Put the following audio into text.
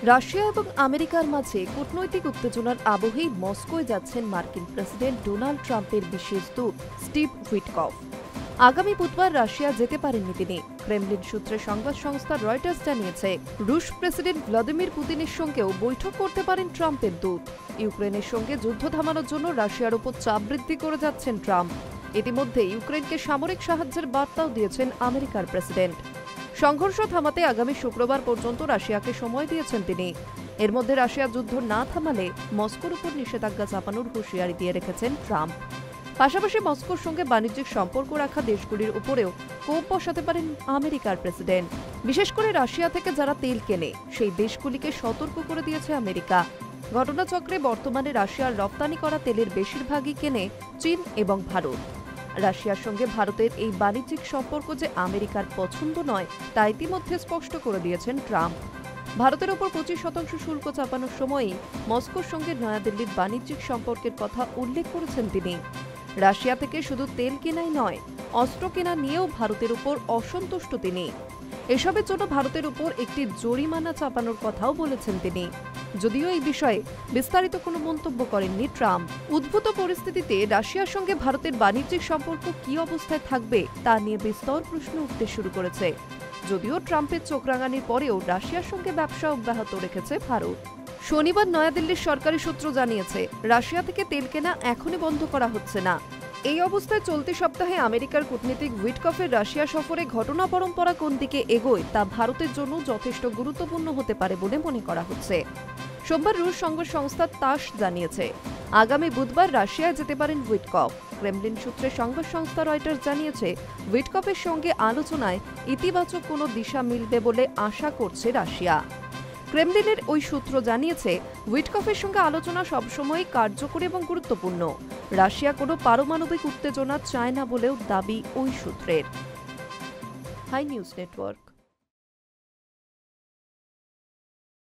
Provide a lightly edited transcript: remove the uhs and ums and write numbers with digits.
Russia এবং আমেরিকার মাঝে কূটনৈতিক উত্তেজনার আবহেই মস্কোয় যাচ্ছেন মার্কিন প্রেসিডেন্ট ডোনাল্ড ট্রাম্পের বিশেষ দূত স্টিভ উইটকফ। আগামী বুধবার রাশিয়া যেতে পারেননি তিনি। ক্রেমলিন সূত্রে সংবাদ সংস্থা রয়টার্স জানিয়েছে, রুশ প্রেসিডেন্ট ভ্লাদিমির পুতিনের সঙ্গেও বৈঠক করতে পারেন ট্রাম্পের দূত। ইউক্রেনের সঙ্গে যুদ্ধ থামানোর জন্য রাশিয়ার উপর চাপ বৃদ্ধি করে যাচ্ছেন ট্রাম্প। ইতিমধ্যে ইউক্রেনকে সামরিক সাহায্যের বার্তাও দিয়েছেন আমেরিকার প্রেসিডেন্ট। সংঘর্ষ থামাতে আগামী শুক্রবার পর্যন্ত রাশিয়াকে সময় দিয়েছেন তিনি। এর মধ্যে রাশিয়া যুদ্ধ না থামালে মস্কোর উপর নিষেধাজ্ঞা চাপানোর হুঁশিয়ারি দিয়ে রেখেছেন ট্রাম্প। পাশাপাশি মস্কোর সঙ্গে বাণিজ্যিক সম্পর্ক রাখা দেশগুলির উপরেও কোপ বসাতে পারেন আমেরিকার প্রেসিডেন্ট। বিশেষ করে রাশিয়া থেকে যারা তেল কেনে সেই দেশগুলিকে সতর্ক করে দিয়েছে আমেরিকা। ঘটনাচক্রে বর্তমানে রাশিয়ার রপ্তানি করা তেলের বেশিরভাগই কেনে চীন এবং ভারত। রাশিয়ার সঙ্গে ভারতের এই বাণিজ্যিক সম্পর্ক যে আমেরিকার পছন্দ নয় তা ইতিমধ্যে স্পষ্ট করে দিয়েছেন ট্রাম্প। ভারতের ওপর 25% শুল্ক চাপানোর সময়ই মস্কোর সঙ্গে নয়াদিল্লির বাণিজ্যিক সম্পর্কের কথা উল্লেখ করেছেন তিনি। রাশিয়া থেকে শুধু তেল কেনাই নয়, অস্ত্র কেনা নিয়েও ভারতের উপর অসন্তুষ্ট তিনি। এসবের জন্য ভারতের উপর একটি জরিমানা চাপানোর কথাও বলেছেন তিনি। যদিও এই বিষয়ে বিস্তারিত কোনো মন্তব্য করেননি ট্রাম্প। উদ্ভূত পরিস্থিতিতে রাশিয়ার সঙ্গে ভারতের বাণিজ্যিক সম্পর্ক কী অবস্থায় থাকবে তা নিয়ে বিস্তর প্রশ্ন উঠতে শুরু করেছে। যদিও ট্রাম্পের চোখ রাঙানির পরেও রাশিয়ার সঙ্গে ব্যবসা অব্যাহত রেখেছে ভারত। শনিবার নয়াদিল্লির সরকারি সূত্র জানিয়েছে, রাশিয়া থেকে তেল কেনা এখনই বন্ধ করা হচ্ছে না। এই অবস্থায় চলতি সপ্তাহে আমেরিকার কূটনীতিক উইটকফের রাশিয়া সফরে ঘটনা পরম্পরা কোন দিকে এগোয় তা ভারতের জন্য যথেষ্ট গুরুত্বপূর্ণ হতে পারে বলে মনে করা হচ্ছে। সোমবার রুশ সংবাদ সংস্থা তাস জানিয়েছে, আগামী বুধবার রাশিয়ায় যেতে পারেন উইটকফ। ক্রেমলিন সূত্রে সংবাদ সংস্থা রয়টার্স জানিয়েছে, উইটকফের সঙ্গে আলোচনায় ইতিবাচক কোনো দিশা মিলবে বলে আশা করছে রাশিয়া। ক্রেমলিনের ওই সূত্র জানিয়েছে, উইটকফের সঙ্গে আলোচনা সবসময়ই কার্যকরী এবং গুরুত্বপূর্ণ। রাশিয়া কোনো পারমাণবিক উত্তেজনা চায় না বলেও দাবি ওই সূত্রের। Hi news network.